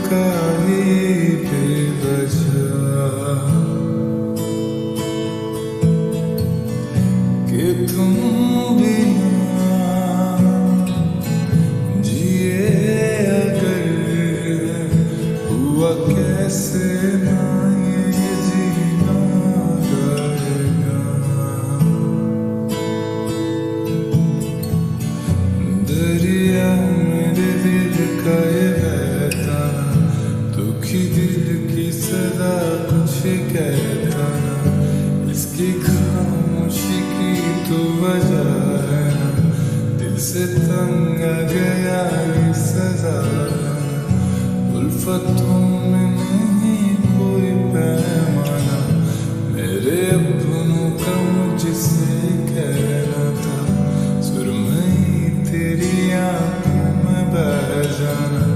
भड़काए बेवजह कि तुम बिना जिए अगर हुआ कैसे ना ये जीना रहेगा। दरिया मेरे दिल का ये बहता ना, दुखी दिल की सदा कुछ कहता ना, इसकी खामोशी की तो वजह है ना, दिल से तंग आ गया ये सजा है ना। उल्फतों में नहीं कोई पैमाना, मेरे अपनों का मुझसे कहना था, सुरमई तेरी आंखों में बह जाना,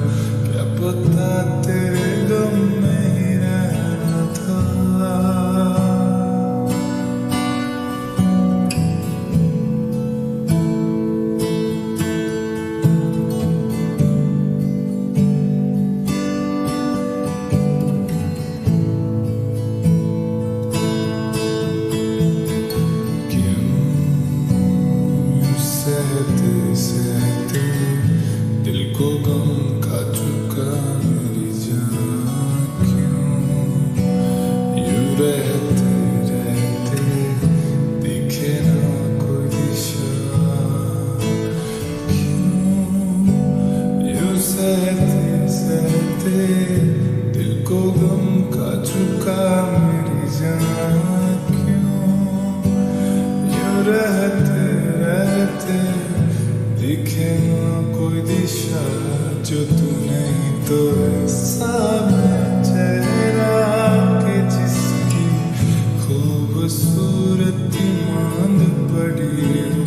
क्या पता तेरे गम में ही रहना था। सहते सहते दिल को गम खा चुका मेरी जान, क्यों यूं रहते रहते दिखे ना कोई दिशा, क्यों यूं सहते सहते दिल को गम खा चुका मेरी जान, क्यों यूं रहते रहते दिखे ना कोई दिशा, जो तू नहीं तो ऐसा मैं चेहरा के जिसकी खूबसूरती मांद पड़ी हो,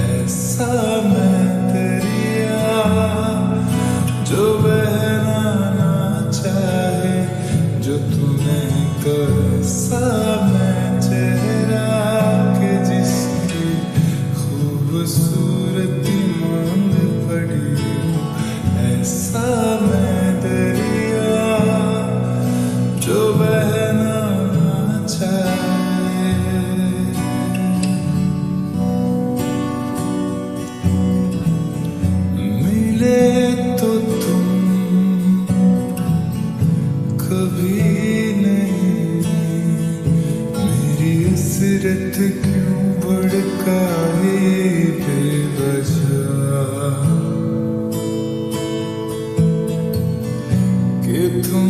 ऐसा मैं दरिया जो बहना ना चाहे, जो तू नहीं तो ऐसा मैं चेहरा के जिसकी खूबसूरती मांद पड़ी हो, ऐसा मैं दरिया जो बहना ना चाहे। मिले तो तुम कभी नहीं, मेरी हसरत क्यों भड़काए बेवजह कि तुम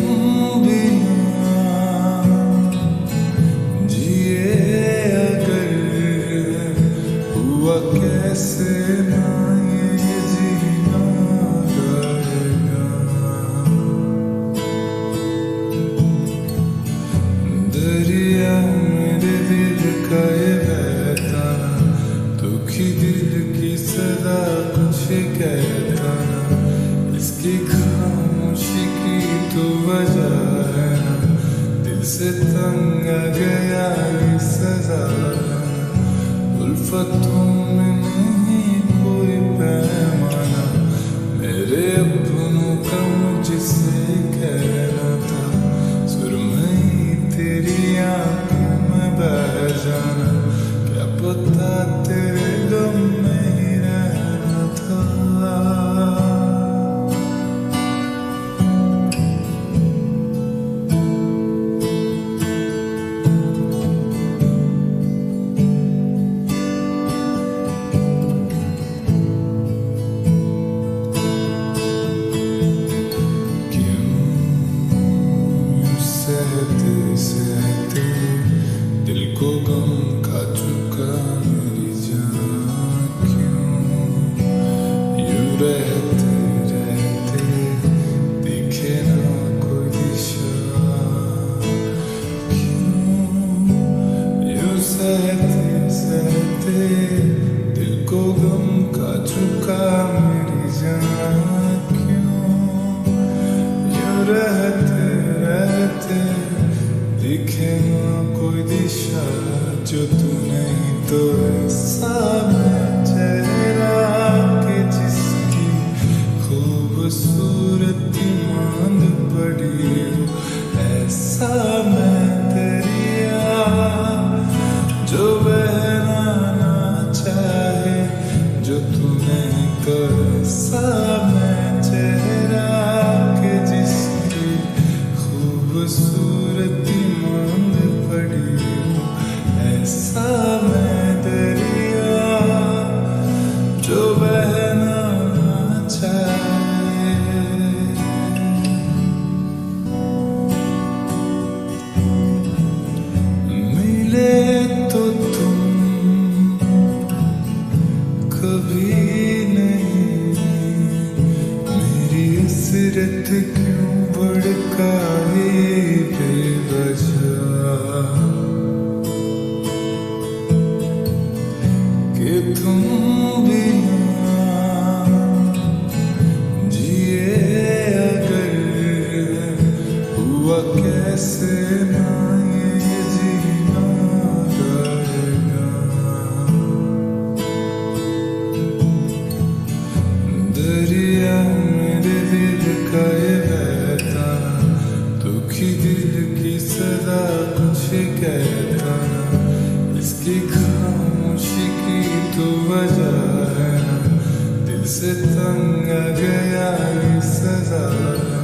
बिना जिए अगर हुआ कैसे ना ये जीना रहेगा। दरिया मेरे दिल का ये बहता ना, दुखी दिल की सदा कुछ कहता ना, इसकी खामोशी की तो वजह है ना, दिल से तंग आ गया ये सजा है ना। उल्फतों में नहीं कोई पैमाना, मेरे अपनों का मुझसे कहना था, सुरमई तेरी आंखों में बह जाना, क्या पता तेरे गम में ही रहना था। सहते सहते दिल को गम खा चुका मेरी जान, क्यों यूं रहते रहते दिखे ना कोई दिशा, क्यों यूं सहते सहते दिल को गम खा चुका मेरी जान, क्यों यूं रहते रहते दिखे ना कोई दिशा, जो तू नहीं तो ऐसा मैं चेहरा के जिसकी खूबसूरती मांद कैसे ना ये जीना रहेगा। दरिया मेरे दिल का ये बहता ना, दुखी दिल की सदा कुछ कहता ना, इसकी खामोशी की तो वजह है ना, दिल से तंग आ गया ये सजा है ना।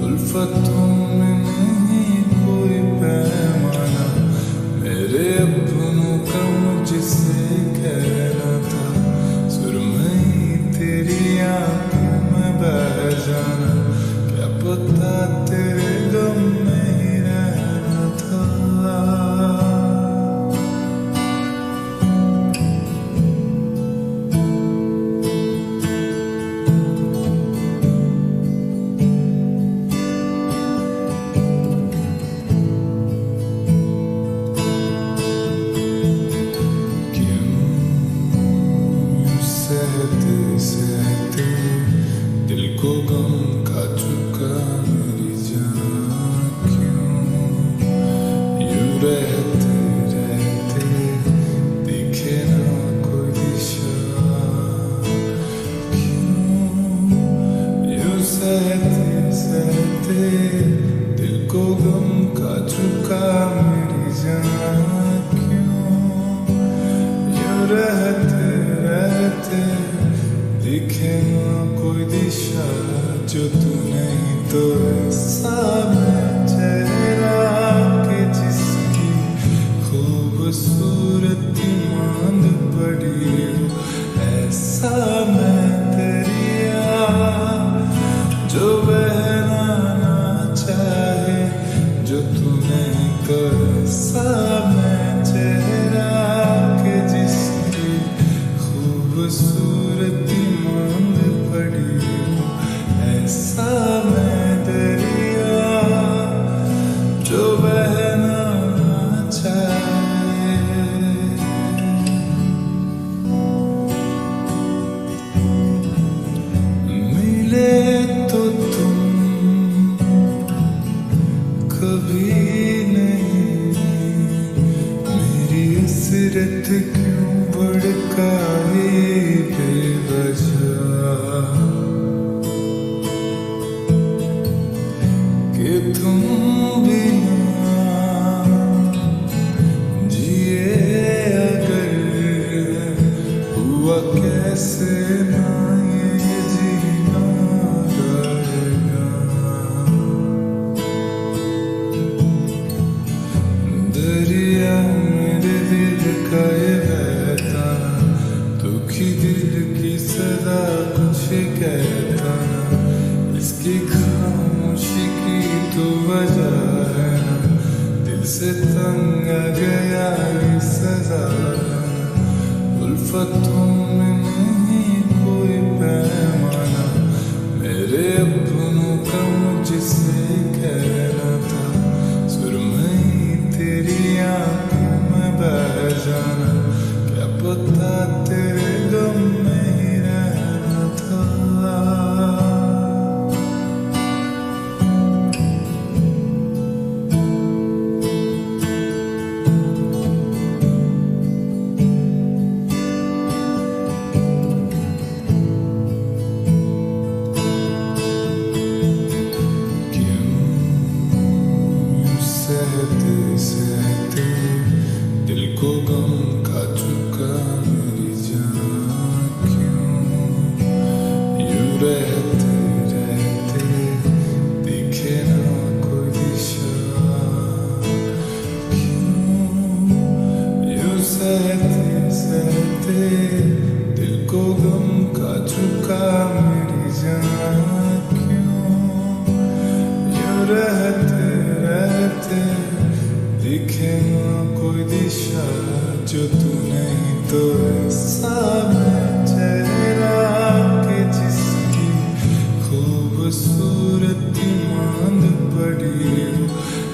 उल्फतों में नहीं कोई पैमाना, मेरे अपनों का मुझसे कहना था, सुरमई तेरी आंखों में बह जाना, क्या पता तेरे गम में ही रहना था। सहते सहते दिल को गम खा चुका मेरी जान, क्यों यूं रहते रहते दिखे ना कोई दिशा, क्यों यूं सहते सहते दिल को गम खा चुका मेरी जान, क्यों यूं रहते रहते दिखे ना कोई दिशा, जो तू नहीं तो ऐसा मैं चेहरा के जिसकी खूबसूरती मांद पड़ी हो, ऐसा मैं दरिया जो बहना ना चाहे, जो तू नहीं तो ऐसा मैं चेहरा के जिसकी खूबसूरती मांद पड़ी हो, ऐसा मैं दरिया जो बहना चाहे। मिले तो तुम कभी नहीं, मेरी हसरत क्यों भड़काई बेवजह, कि तुम बिना जिए अगर हुआ कैसे ना ये जीना रहेगा। दरिया मेरे दिल का ये बहता ना, दुखी दिल की सदा कुछ कहता ना, इसकी खामोशी की तो वजह है ना, दिल से तंग आ गया ये सजा है ना। उल्फतों में नहीं कोई पैमाना, मेरे अपनों का मुझसे कहना था, सुरमई तेरी आंखों में बह जाना, क्या पता तेरे गम में ही रहना था। सहते सहते दिल को गम खा चुका मेरी जान, क्यों यूं रहते रहते दिखे ना कोई दिशा, क्यों यूं सहते सहते दिल को गम खा चुका मेरी जान, क्यों यूं रहते रहते दिखे ना कोई दिशा, जो तू नहीं तो ऐसा मैं चेहरा के जिसकी खूबसूरती मांद पड़ी हो,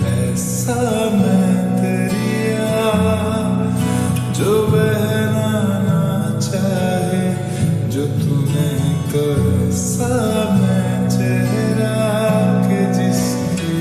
ऐसा मैं दरिया जो बहना ना चाहे, जो तू नहीं तो ऐसा मैं चेहरा के जिसकी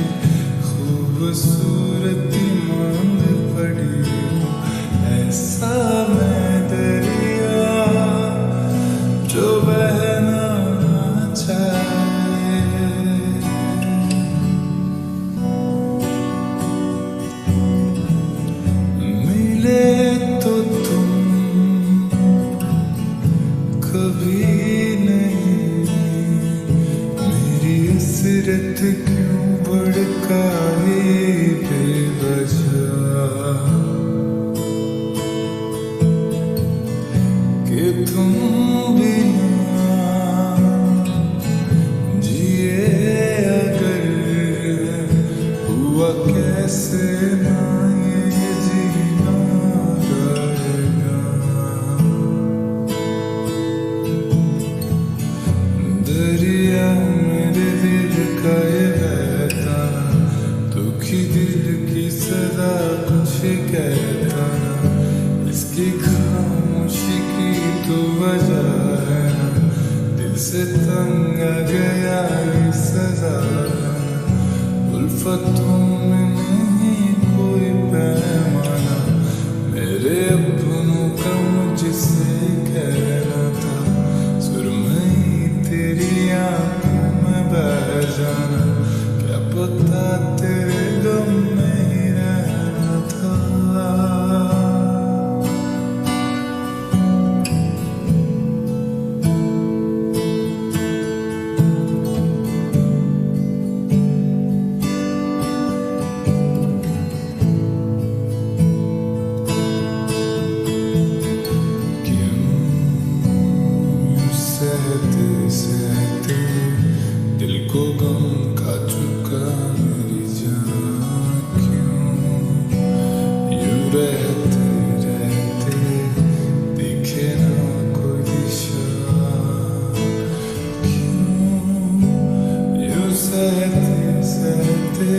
क्यों भड़काए बेवजह कि तुम बिना जिए अगर हुआ कैसे ना ये जीना रहेगा। दरिया मेरे दिल का ये बहता ना, दुखी दिल की सदा कुछ कहता ना, इसकी खामोशी की तो वजह है ना, दिल से तंग आ गया ये सजा है ना। उल्फतों में नहीं कोई पैमाना, मेरे अपनों का मुझसे कहना था, सुरमई तेरी आंखों में बह जाना, क्या पता तेरे गम में ही रहना था। सहते सहते दिल को गम खा चुका मेरी जान, क्यों यूं रहते रहते दिखे ना कोई दिशा, क्यों यूं सहते सहते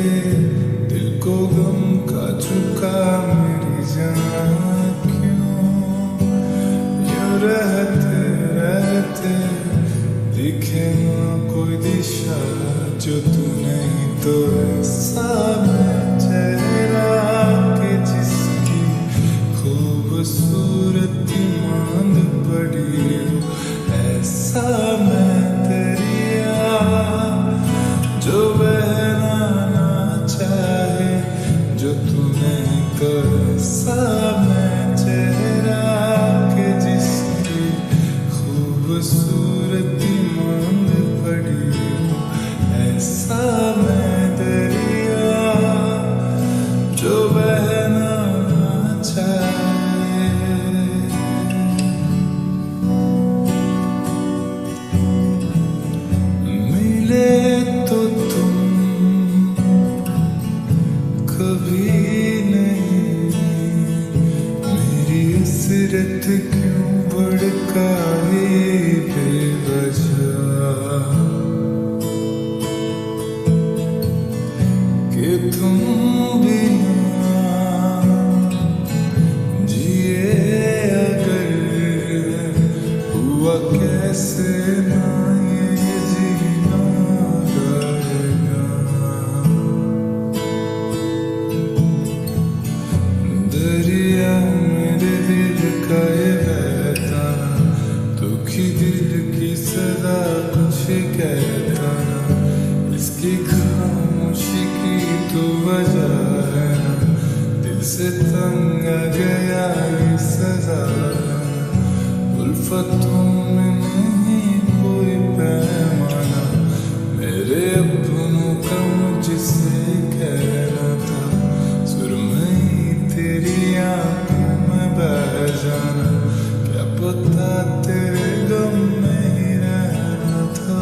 दिल को गम खा चुका मेरी जान, क्यों यूं रहते रहते दिखे ना कोई दिशा, जो तू नहीं तो ऐसा मैं चेहरा के जिसकी खूबसूरती मांद पड़ी हो, ऐसा मैं दरिया जो बहना ना चाहे, जो तू नहीं तो ऐसा मैं चेहरा के जिसकी खूबसूरती मांद पड़ी हो, ऐसा मैं दरिया जो बहना ना चाहे। मिले तो तुम कभी नहीं, मेरी हसरत क्यों भड़काए बेवजह कि तुम बिना जिए अगर हुआ कैसे ना ये जीना रहेगा। दरिया मेरे दिल का ये बहता ना, दुखी दिल की सदा कुछ कहता ना, इसकी खामोशी की तो वजह है ना, दिल से तंग आ गया ये सजा है ना। उल्फतों में नहीं कोई पैमाना, मेरे अपनों का मुझसे कहना था, सुरमई तेरी आंखों में बह जाना, क्या पता तेरे गम में ही रहना था।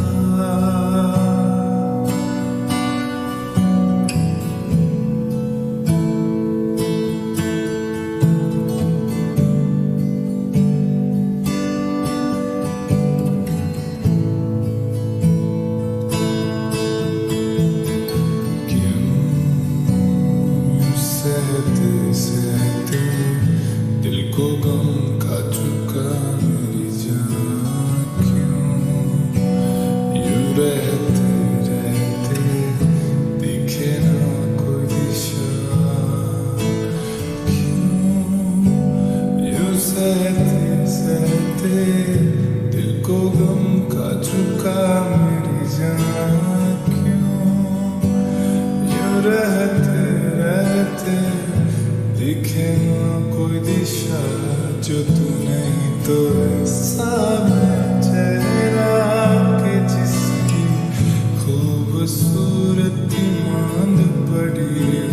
सहते सहते दिल को गम खा चुका मेरी जान, क्यों यूं रहते रहते दिखे ना कोई दिशा, क्यों यूं सहते सहते दिल को गम खा चुका मेरी जान, क्यों यूं रहते रहते दिखे ना कोई दिशा, जो तू नहीं तो ऐसा मैं चेहरा के जिसकी खूबसूरत बड़ी